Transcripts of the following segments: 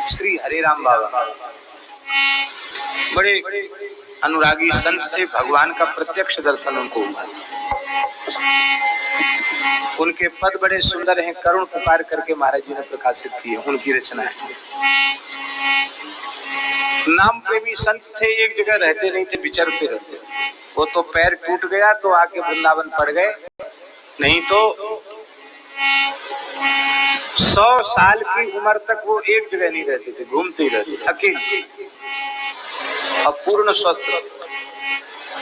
श्री हरिराम बाबा बड़े अनुरागी संत से, भगवान का प्रत्यक्ष दर्शन उनको हुआ। उनके पद बड़े सुंदर हैं, करुण पुकार करके महाराज जी ने प्रकाशित किए, उनकी रचना है। नाम प्रेमी संत थे, एक जगह रहते नहीं थे, विचरते रहते। वो तो पैर टूट गया तो आके वृंदावन पड़ गए, नहीं तो 100 साल की उम्र तक वो एक जगह नहीं रहते थे, घूमते ही रहते, अकेले। अब पूर्ण स्वस्थ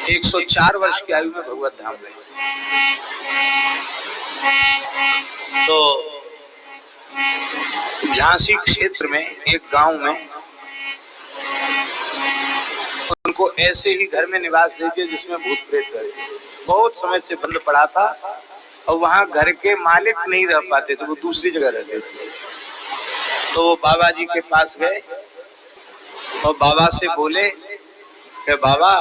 104 वर्ष की आयु में भगवत धाम गए। तो झांसी क्षेत्र में एक गांव में उनको ऐसे ही घर में निवास दे दिया जिसमें भूत प्रेत रहते। बहुत समय से बंद पड़ा था और वहां घर के मालिक नहीं रह पाते थे, वो दूसरी जगह रहते थे। तो वो बाबा जी के पास गए और बाबा से बोले कि बाबा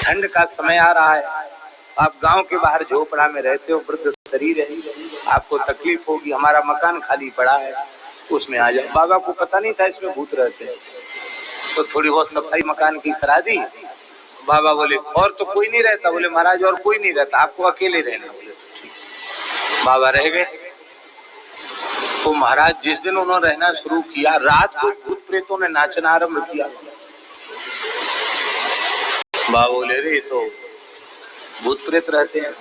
ठंड का समय आ रहा है, आप गांव के बाहर झोपड़ा में रहते हो, वृद्ध शरीर है, आपको तकलीफ होगी, हमारा मकान खाली पड़ा है, उसमें आ जाओ। बाबा को पता नहीं था इसमें भूत रहते हैं, तो थोड़ी बहुत सफाई मकान की करा दी। बाबा बोले और तो कोई नहीं रहता? बोले महाराज और कोई नहीं रहता, आपको अकेले रहना। बोले बाबा रह गए। तो महाराज जिस दिन उन्होंने रहना शुरू किया, रात को भूत प्रेतों ने नाचना आरंभ किया। बाबा बोले रे तो भूत प्रेत रहते हैं।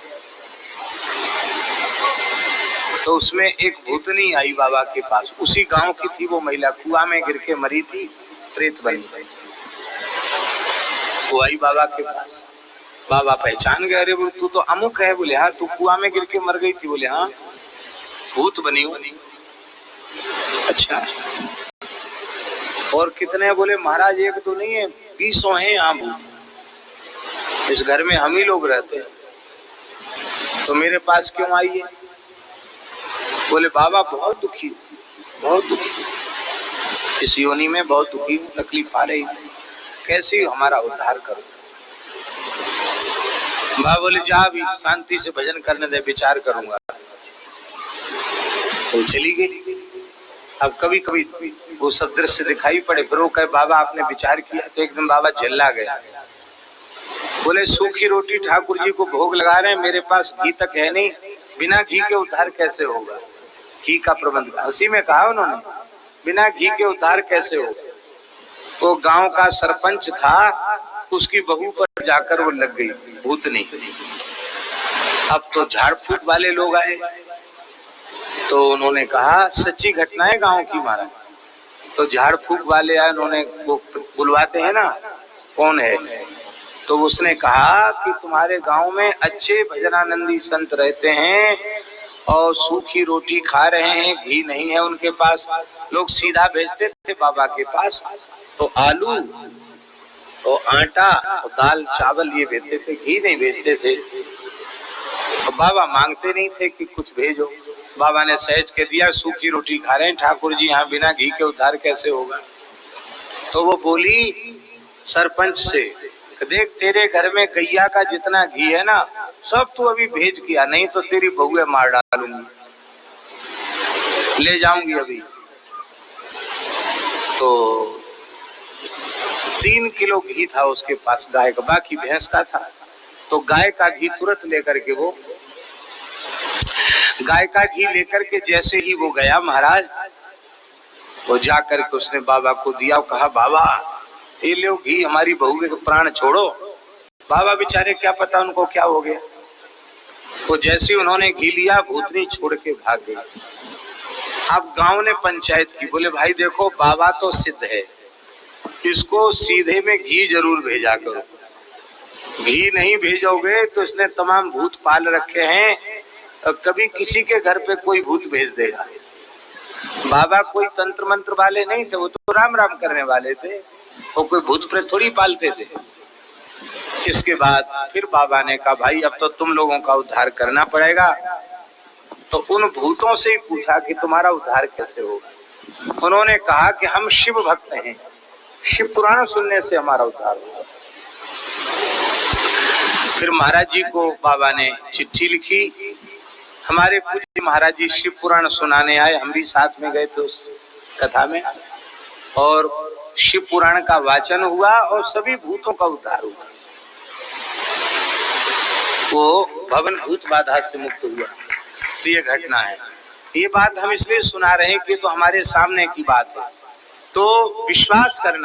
तो उसमें एक भूतनी आई बाबा के पास, उसी गांव की थी वो महिला, कुआं में गिर के मरी थी, प्रेत बनी। वो आई बाबा के पास, बाबा पहचान गए, अरे तू तो अमुक है। बोले हाँ। तू कुआं में गिर के मर गई थी? बोले हाँ। भूत बनी हो? अच्छा। और कितने? बोले महाराज एक तो नहीं है, 20 हैं यहाँ भूत। इस घर में हम ही लोग रहते हैं, तो मेरे पास क्यों आई है? बोले बाबा बहुत दुखी, बहुत दुखी, इस योनि में बहुत दुखी, तकलीफ आ रही, कैसे हमारा उद्धार करो? बाबा बोले जा भी शांति से भजन करने दे, विचार करूंगा। तो चली गई। अब कभी कभी वो सब दृश्य दिखाई पड़े, फिर वो कहे बाबा आपने विचार किया? तो एक दिन बाबा झल्ला गया। बोले सूखी रोटी ठाकुर जी को भोग लगा रहे हैं, मेरे पास घी तक है नहीं, बिना घी के उद्धार कैसे होगा? घी का प्रबंध हंसी में कहा उन्होंने, बिना घी के उद्धार कैसे होगा? तो गांव का सरपंच था, उसकी बहू पर जाकर वो लग गई भूतनी। अब तो झाड़ फूक वाले लोग आए, तो उन्होंने कहा सच्ची घटना है गांव की महाराज। तो झाड़ फूक वाले आए, उन्होंने वो बुलवाते हैं ना कौन है, तो उसने कहा कि तुम्हारे गांव में अच्छे भजनानंदी संत रहते हैं और सूखी रोटी खा रहे हैं, घी नहीं है उनके पास। लोग सीधा भेजते थे बाबा के पास, तो आलू और आटा और दाल चावल ये भेजते थे, घी नहीं भेजते थे। तो बाबा मांगते नहीं थे कि कुछ भेजो। बाबा ने सहज के दिया, सूखी रोटी खा रहे हैं ठाकुर जी, यहाँ बिना घी के उद्धार कैसे होगा? तो वो बोली सरपंच से, देख तेरे घर में गैया का जितना घी है ना, सब तू अभी भेज किया, नहीं तो तेरी बहुएं मार डालूंगी, ले जाऊंगी अभी। तो 3 किलो घी था उसके पास गाय का, बाकी भैंस का था। तो गाय का घी तुरंत लेकर के वो गाय का घी लेकर के जैसे ही वो गया महाराज, वो जाकर के उसने बाबा को दिया और कहा बाबा ये लो घी, हमारी बहू के प्राण छोड़ो। बाबा बेचारे क्या पता उनको क्या हो गया, वो जैसे उन्होंने घी लिया भूतनी छोड़ के भाग गई। अब गांव ने पंचायत की, बोले भाई देखो बाबा तो सिद्ध है, इसको सीधे में घी जरूर भेजा करो, घी नहीं भेजोगे तो इसने तमाम भूत पाल रखे हैं, कभी किसी के घर पे कोई भूत भेज देगा। बाबा कोई तंत्र मंत्र वाले नहीं थे, वो तो राम राम करने वाले थे, वो कोई भूत प्रेत थोड़ी पालते थे। इसके बाद फिर बाबा ने कहा भाई अब तो तुम लोगों का उद्धार करना पड़ेगा। तो उन भूतों से ही पूछा कि तुम्हारा उद्धार कैसे होगा? उन्होंने कहा कि हम शिव भक्त हैं, शिव पुराण सुनने से हमारा उद्धार होगा। फिर महाराज जी को बाबा ने चिट्ठी लिखी, हमारे पूज्य महाराज जी शिव पुराण सुनाने आए, हम भी साथ में गए थे उस कथा में, और शिव पुराण का वाचन हुआ और सभी भूतों का उद्धार हुआ। वो भवन भूत बाधा से मुक्त हुआ। तो ये घटना है। ये बात हम इसलिए सुना रहे हैं कि तो हमारे सामने की बात है, तो विश्वास करना।